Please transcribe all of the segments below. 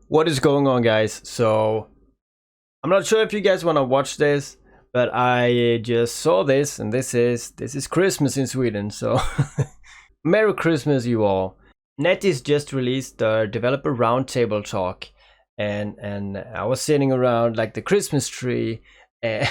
What is going on, guys? So I'm not sure if you guys want to watch this, but I just saw this, and this is Christmas in Sweden. So Merry Christmas, you all. NetEase just released the developer roundtable talk, and I was sitting around like the Christmas tree, and,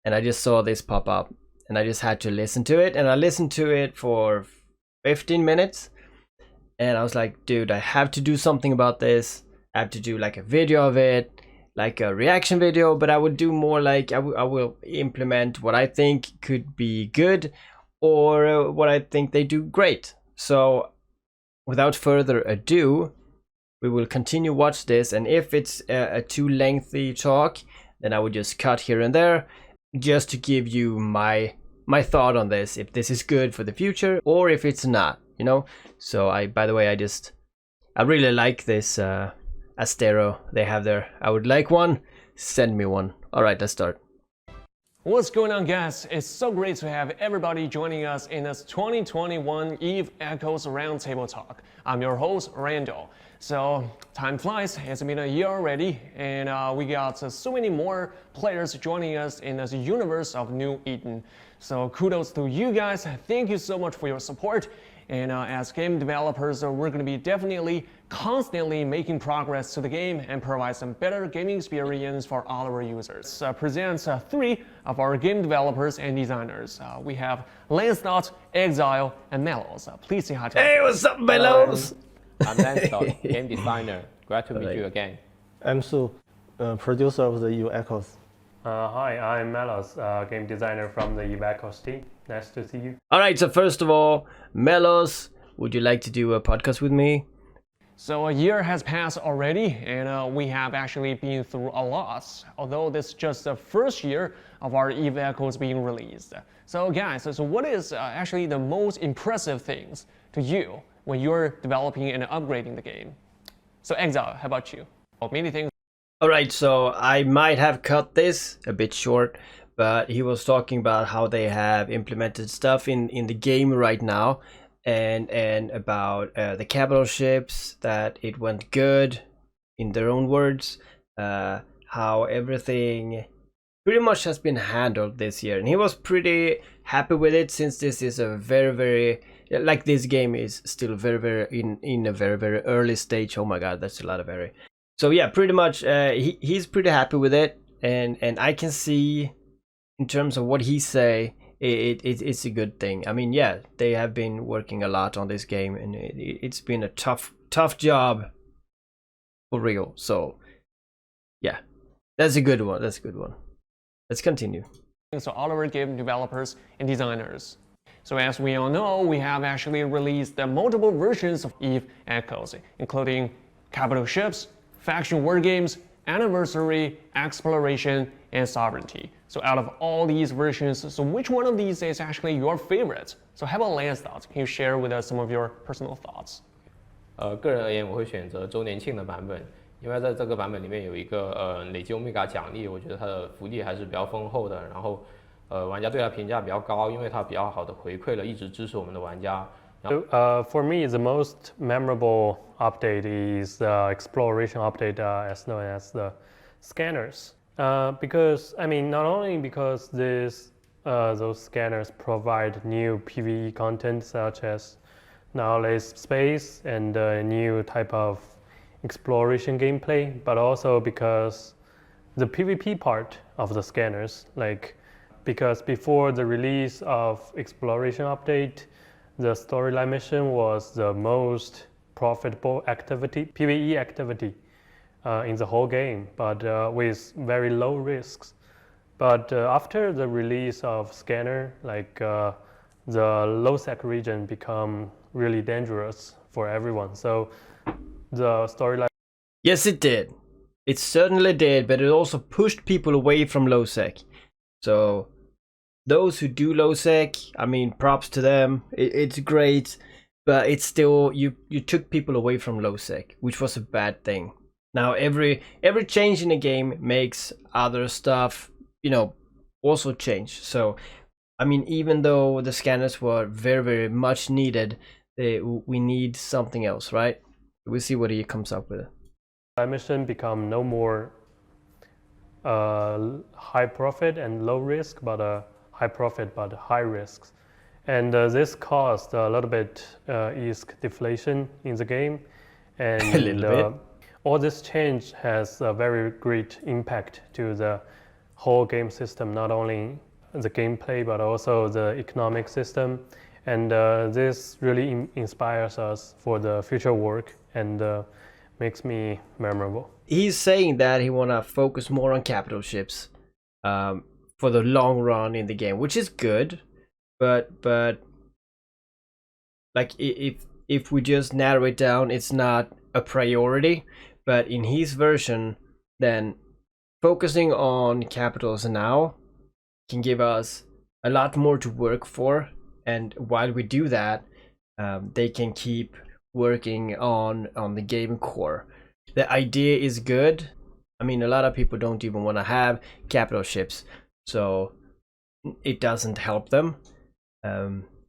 and I just saw this pop up, and I just had to listen to it, and I listened to it for 15 minutes, and I was like, dude, I have to do something about this. I have to do like a video of it, like a reaction video, but I would do more like I will implement what I think could be good, or what I think they do great. So without further ado, we will continue watch this, and if it's a too lengthy talk, then I would just cut here and there, just to give you my thought on this, if this is good for the future or if it's not, you know. So by the way, I really like this Astero they have there. I would like one. Send me one. All right, let's start. What's going on, guys? It's so great to have everybody joining us in this 2021 Eve Echoes Roundtable Talk. I'm your host, Randall. So time flies, it's been a year already, and we got so many more players joining us in this universe of New Eden. So kudos to you guys, thank you so much for your support. And as game developers, we're going to be definitely constantly making progress to the game and provide some better gaming experience for all our users. Presents three of our game developers and designers. We have Lancelot, Exile, and Melos. Please say hi to Hey, what's up, Melos? I'm Lancelot, game designer. Glad to meet you again. I'm Su, producer of the EU Echoes. Hi, I'm Melos, game designer from the Echoes team. Nice to see you. All right, so first of all, Melos, would you like to do a podcast with me? So a year has passed already, and we have actually been through a lot, although this is just the first year of our Eve Echoes being released. So guys, so what is actually the most impressive things to you when you're developing and upgrading the game? So Exile, how about you? Well, many things. All right, so I might have cut this a bit short, but he was talking about how they have implemented stuff in the game right now, and about the capital ships, that it went good, in their own words, how everything pretty much has been handled this year, and he was pretty happy with it, since this is a very like, this game is still very in a very early stage. Oh my god, that's a lot of very. So yeah, pretty much he's pretty happy with it, and I can see in terms of what he say, it's a good thing. I mean, yeah, they have been working a lot on this game, and it's been a tough job for real. So yeah, that's a good one. Let's continue. So all of our game developers and designers. So as we all know, we have actually released multiple versions of Eve Echoes, including capital ships, faction war games, anniversary, exploration, and sovereignty. So out of all these versions, so which one of these is actually your favorite? So how about Lancelot? Can you share with us some of your personal thoughts? 个人而言，我会选择周年庆的版本，因为在这个版本里面有一个累积欧米伽奖励，我觉得它的福利还是比较丰厚的。然后玩家对它评价比较高，因为它比较好的回馈了一直支持我们的玩家。For me, the most memorable update is the exploration update, as known as the scanners. Because I mean, not only because those scanners provide new PvE content, such as knowledge space and a new type of exploration gameplay, but also because the PvP part of the scanners, like, because before the release of exploration update, the storyline mission was the most profitable activity, PvE activity, in the whole game, but with very low risks. But after the release of Scanner, like, the low-sec region become really dangerous for everyone. So the storyline. Yes, it did. It certainly did, but it also pushed people away from low sec. So those who do low sec, I mean, props to them. It's great, but it's still, you took people away from low sec, which was a bad thing. Now every change in the game makes other stuff, you know, also change. So I mean, even though the scanners were very much needed, we need something else, right? We'll see what he comes up with. mission become no more high profit and low risk, but high profit but high risks. And this caused a little bit risk deflation in the game. And a little bit. All this change has a very great impact to the whole game system, not only the gameplay but also the economic system. And this really inspires us for the future work and makes me memorable. He's saying that he want to focus more on capital ships for the long run in the game, which is good, but like if we just narrow it down, it's not a priority. But in his version, then focusing on capitals now can give us a lot more to work for, and while we do that, they can keep working on the game core. The idea is good. I mean, a lot of people don't even want to have capital ships, so it doesn't help them,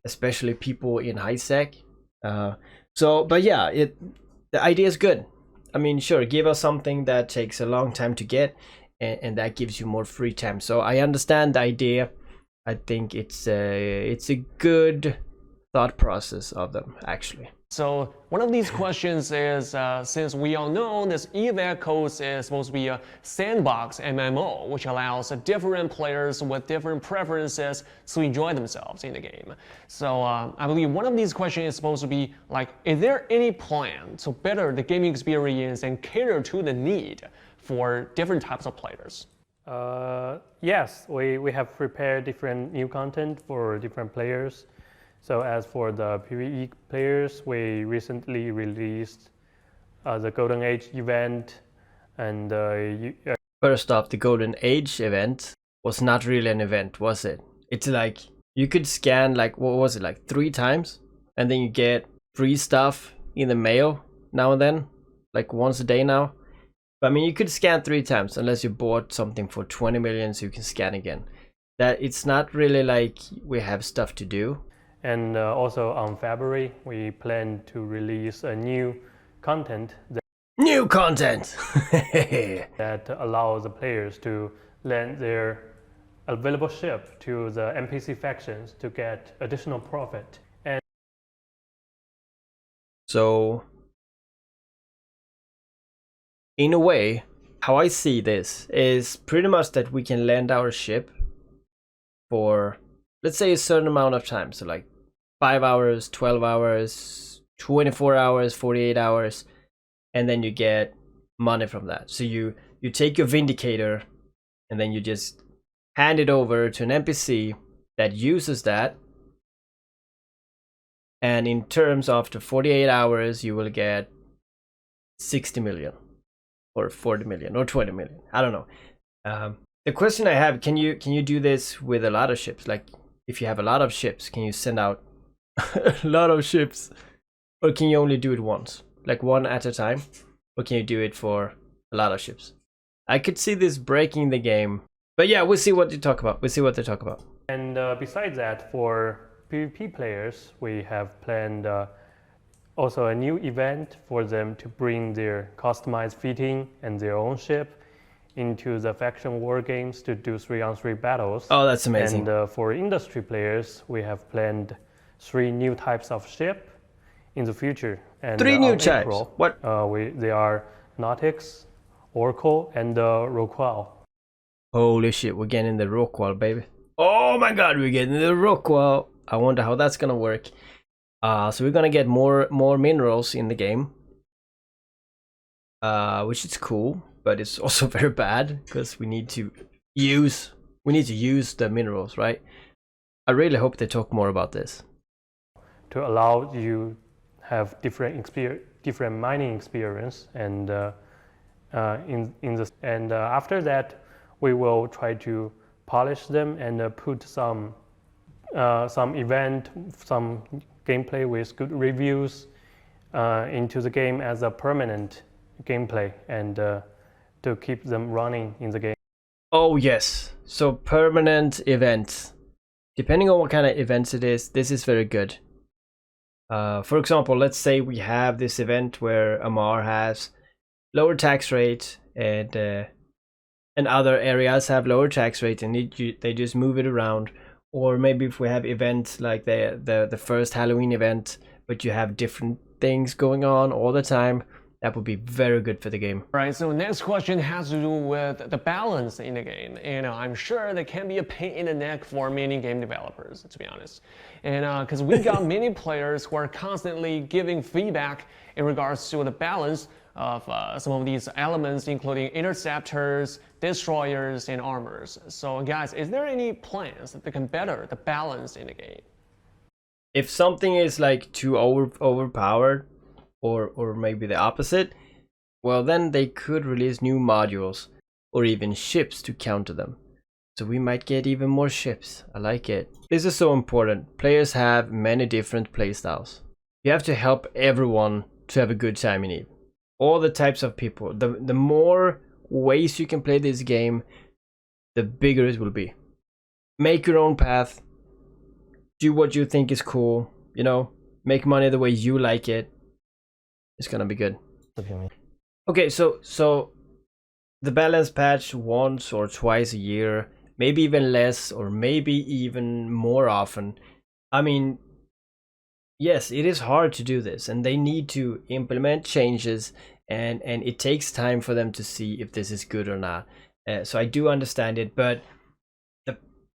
especially people in high sec. But yeah, the idea is good. I mean, sure, give us something that takes a long time to get, and that gives you more free time. So I understand the idea. I think it's a good thought process of them, actually. So one of these questions is, since we all know this Eve Echoes is supposed to be a sandbox MMO, which allows different players with different preferences to enjoy themselves in the game. So I believe one of these questions is supposed to be like, is there any plan to better the gaming experience and cater to the need for different types of players? Yes, we have prepared different new content for different players. So as for the PvE players, we recently released the Golden Age event, and first off, the Golden Age event was not really an event, was it? It's like you could scan like, what was it, like 3 times, and then you get free stuff in the mail now and then, like once a day now. But I mean, you could scan 3 times unless you bought something for 20 million, so you can scan again. That it's not really like we have stuff to do. And also on February, we plan to release a new content that allows the players to lend their available ship to the NPC factions to get additional profit. And so, in a way, how I see this is pretty much that we can lend our ship for, let's say, a certain amount of time. So like 5 hours, 12 hours, 24 hours, 48 hours, and then you get money from that. So you take your Vindicator and then you just hand it over to an NPC that uses that, and in terms of the 48 hours you will get 60 million or 40 million or 20 million. I don't know. The question I have, can you do this with a lot of ships? Like if you have a lot of ships, can you send out a lot of ships, or can you only do it once, like one at a time, or can you do it for a lot of ships? I could see this breaking the game, but yeah, we'll see what they talk about. And besides that, for PvP players, we have planned also a new event for them to bring their customized fitting and their own ship into the faction war games to do 3-on-3 battles. Oh, that's amazing. And for industry players, we have planned 3 new types of ship in the future. And 3 new types? April, what? They are Nautix, Oracle, and Rockwell. Holy shit, we're getting the Rockwell, baby. Oh my god, we're getting the Rockwell. I wonder how that's gonna work. So we're gonna get more minerals in the game, which is cool, but it's also very bad because we need to use the minerals, right? I really hope they talk more about this. To allow you have different mining experience, and after that we will try to polish them and put some gameplay with good reviews into the game as a permanent gameplay, and to keep them running in the game. Oh yes, so permanent events. Depending on what kind of events it is, this is very good. For example, let's say we have this event where Amar has lower tax rate, and other areas have lower tax rate, and they just move it around. Or maybe if we have events like the first Halloween event, but you have different things going on all the time, that would be very good for the game. All right, so next question has to do with the balance in the game. And I'm sure that can be a pain in the neck for many game developers, to be honest. And because we got many players who are constantly giving feedback in regards to the balance of some of these elements, including interceptors, destroyers, and armors. So guys, is there any plans that can better the balance in the game? If something is like too overpowered, or maybe the opposite, well then they could release new modules or even ships to counter them. So we might get even more ships. I like it. This is so important. Players have many different playstyles. You have to help everyone to have a good time in it. All the types of people. The more ways you can play this game, the bigger it will be. Make your own path. Do what you think is cool. You know, make money the way you like it. It's gonna be good. Okay, so the balance patch once or twice a year, maybe even less, or maybe even more often. I mean, yes, it is hard to do this, and they need to implement changes, and it takes time for them to see if this is good or not. So I do understand it, but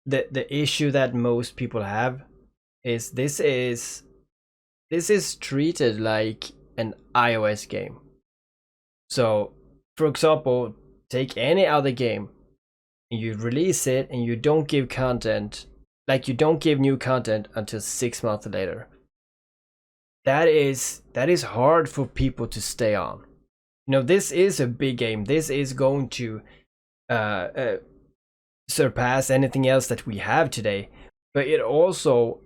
the issue that most people have is this is treated like an iOS game. So, for example, take any other game and you release it and you don't give content, like you don't give new content until 6 months later. That is hard for people to stay on. You know, this is a big game. This is going to surpass anything else that we have today, but it also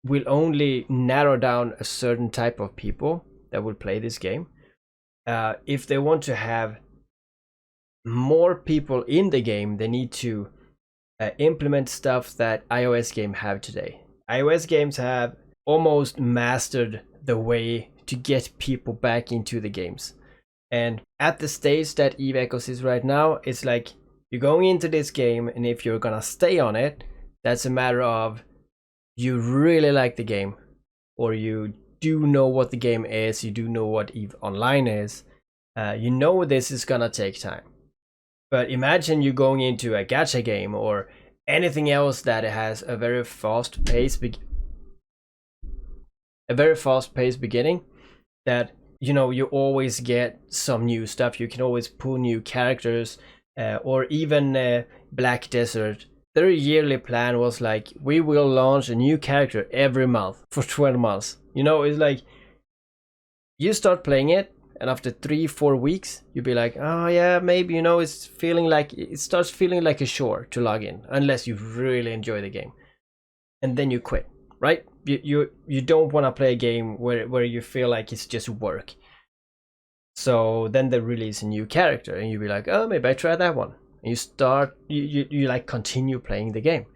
will only narrow down a certain type of people that will play this game. If they want to have more people in the game, they need to implement stuff that iOS games have today. iOS games have almost mastered the way to get people back into the games. And at the stage that Eve Echoes is right now, it's like you're going into this game, and if you're gonna stay on it, that's a matter of you really like the game, or you do know what the game is, you do know what EVE Online is, you know this is gonna take time. But imagine you going into a gacha game or anything else that has a very fast pace beginning, that you know you always get some new stuff. You can always pull new characters, or even Black Desert. Their yearly plan was like, we will launch a new character every month for 12 months. You know, it's like you start playing it, and after 3-4 weeks, you'll be like, oh yeah, maybe, you know, it starts feeling like a chore to log in, unless you really enjoy the game, and then you quit, right? You don't want to play a game where you feel like it's just work. So then they release a new character, and you'll be like, oh, maybe I try that one. And you like continue playing the game.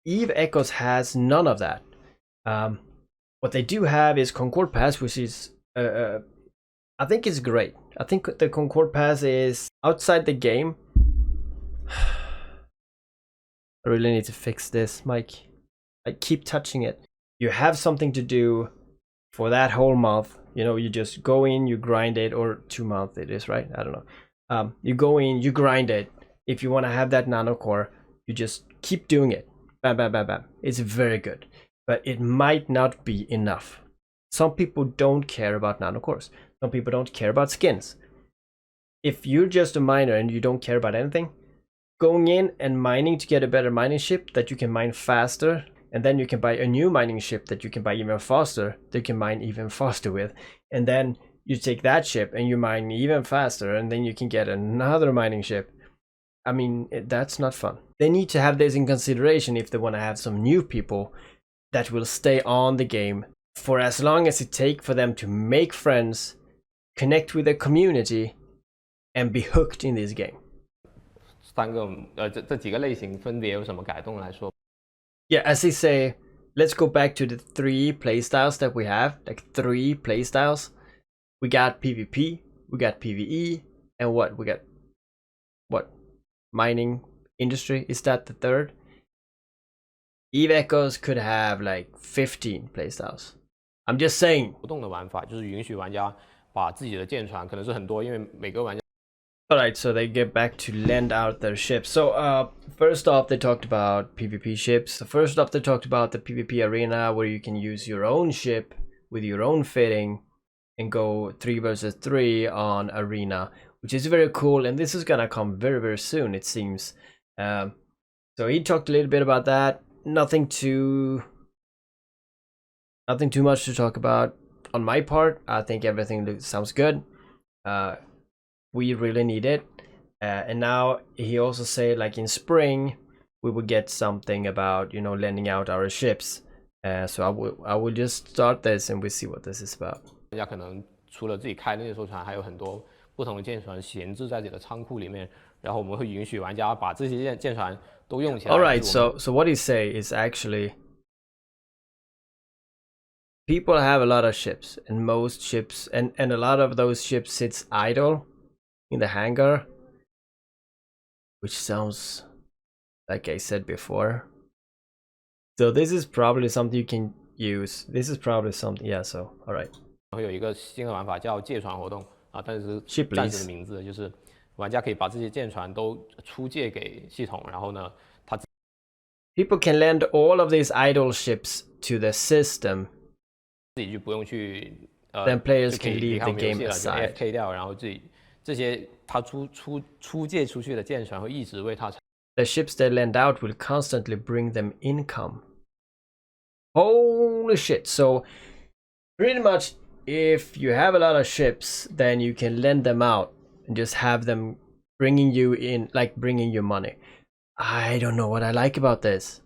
Eve Echoes has none of that. What they do have is Concord Pass, which is I think it's great. I think the Concord Pass is outside the game. I really need to fix this, Mike. I keep touching it. You have something to do for that whole month. You know, you just go in, you grind it, or 2 months it is, right? I don't know. You go in, you grind it. If you want to have that nano core, you just keep doing it. Bam, bam, bam, bam. It's very good, but it might not be enough. Some people don't care about nano cores. Some people don't care about skins. If you're just a miner and you don't care about anything, going in and mining to get a better mining ship that you can mine faster, and then you can buy a new mining ship that you can buy even faster, that you can mine even faster with, and then you take that ship and you mine even faster, and then you can get another mining ship. I mean, that's not fun. They need to have this in consideration if they want to have some new people that will stay on the game for as long as it takes for them to make friends, connect with the community, and be hooked in this game. 这几个类型分别有什么改动来说？ Yeah, as they say, let's go back to the 3 playstyles that we have, like 3 playstyles. We got PvP, we got PvE, and what we got? What? Mining industry, is that the third? Eve Echoes could have like 15 playstyles. I'm just saying. 活动的玩法就是允许玩家把自己的舰船，可能是很多，因为每个玩家。 Alright, so they get back to lend out their ships. So first off, they talked about PvP ships. First off, they talked about the PvP arena where you can use your own ship with your own fitting and go 3 versus 3 on arena, which is very cool. And this is gonna come very, very soon, it seems. So he talked a little bit about that. Nothing too much to talk about on my part. I think everything sounds good. We really need it, and now he also said like in spring we will get something about, you know, lending out our ships. So I will just start this and we'll see what this is about. 玩家可能除了自己开的那艘船，还有很多不同的舰船闲置在自己的仓库里面，然后我们会允许玩家把这些舰船都用起来。 Alright, so what he say is actually people have a lot of ships, and most ships and a lot of those ships sits idle in the hangar, which sounds like I said before. So this is probably something you can use. This is probably something, yeah, so alright. 会有一个新的玩法叫借船活动啊，但是 Ship 暂时的名字就是玩家可以把这些舰船都出借给系统，然后呢，他 People can lend all of these idle ships to the system. 自己就不用去Then players 就可以 can 离 leave 开 the 我们游 game 戏了，就 aside. AFK 掉，然后自己这些他出借出去的舰船会一直为他。 The ships they lend out will constantly bring them income. Holy shit. So pretty much if you have a lot of ships, then you can lend them out and just have them bringing you in, like bringing you money. I don't know what I like about this.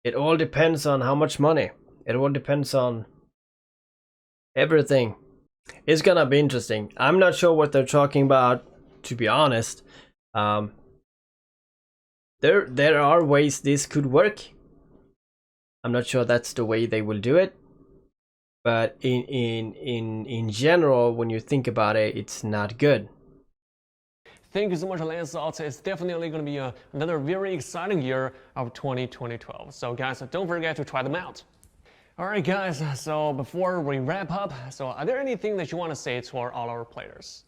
It all depends on how much money. It all depends on everything. It's gonna be interesting. I'm not sure what they're talking about, to be honest. There are ways this could work. I'm not sure that's the way they will do it, but in general, when you think about it, it's not good. Thank you so much, Lancelot. It's definitely going to be another very exciting year of 2012. So guys, don't forget to try them out. Alright guys, so before we wrap up, so are there anything that you want to say to all our players?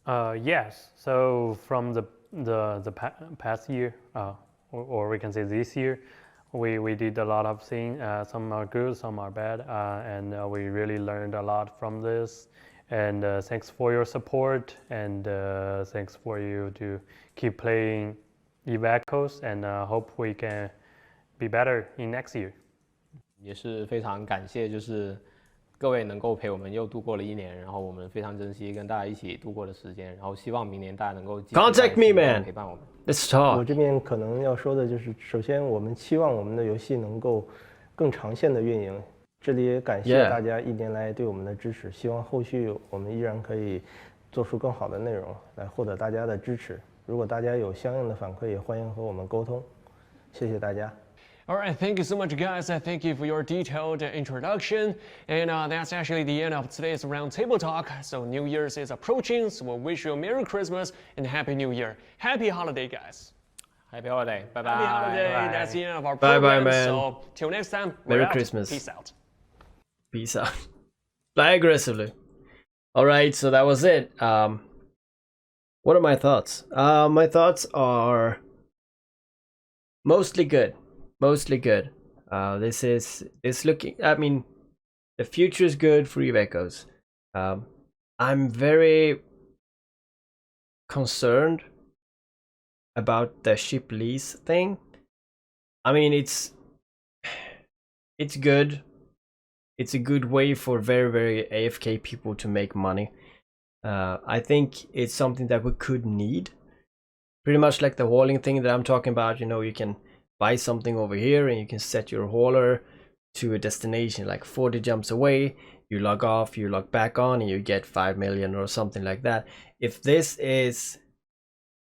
Yes. So from the past year, or we can say this year, we did a lot of things. Some are good, some are bad, and we really learned a lot from this. And thanks for your support, and thanks for you to keep playing Eve Echoes, and hope we can be better in next year. 也是非常感谢，就是各位能够陪我们又度过了一年，然后我们非常珍惜跟大家一起度过的时间，然后希望明年大家能够继续 Contact me, man. 陪伴我们。 Let's talk. 我这边可能要说的就是，首先我们期望我们的游戏能够更长线的运营。这里也感谢大家一年来对我们的支持，希望后续我们依然可以做出更好的内容来获得大家的支持。如果大家有相应的反馈，也欢迎和我们沟通。谢谢大家。 Alright, thank you so much guys. Thank you for your detailed introduction. And that's actually the end of today's roundtable talk. So New Year's is approaching, so we'll wish you a Merry Christmas and Happy New Year. Happy holiday, guys. Happy holiday. Bye bye. Happy holiday. Bye. That's the end of our Bye program. bye, man. So till next time, Merry we're out. Christmas. Peace out. Peace out. Fly aggressively. Alright, so that was it. What are my thoughts? My thoughts are mostly good. Mostly good. It's looking, I mean, the future is good for Eve Echoes. I'm very concerned about the ship lease thing. I mean, it's good. It's a good way for very AFK people to make money. I think it's something that we could need. Pretty much like the hauling thing that I'm talking about. You know, you can buy something over here and you can set your hauler to a destination like 40 jumps away. You log off, you log back on, and you get 5 million or something like that. If this is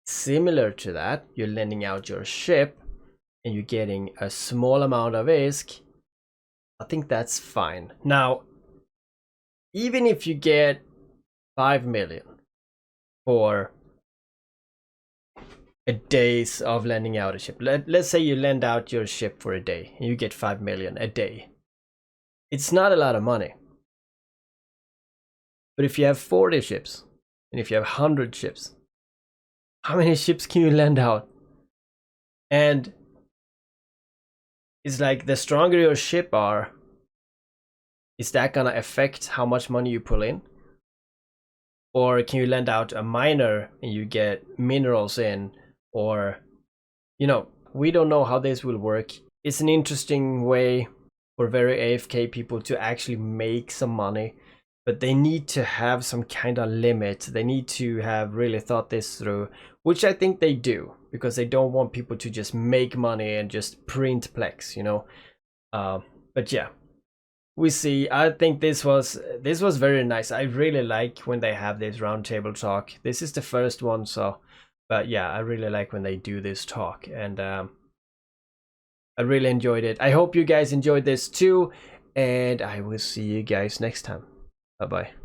similar to that, you're lending out your ship and you're getting a small amount of ISK, I think that's fine. Now, even if you get 5 million for a days of lending out a ship. Let's say you lend out your ship for a day and you get 5 million a day. It's not a lot of money. But if you have 40 ships and if you have 100 ships, how many ships can you lend out? And it's like, the stronger your ship are, is that gonna affect how much money you pull in? Or can you lend out a miner and you get minerals in? Or, you know, we don't know how this will work. It's an interesting way for very AFK people to actually make some money, but they need to have some kind of limit. They need to have really thought this through, which I think they do, because they don't want people to just make money and just print plex, you know. But yeah, we see. I think this was very nice. I really like when they have this roundtable talk. This is the first one, so, but yeah, I really like when they do this talk, and I really enjoyed it. I hope you guys enjoyed this too, and I will see you guys next time. Bye bye.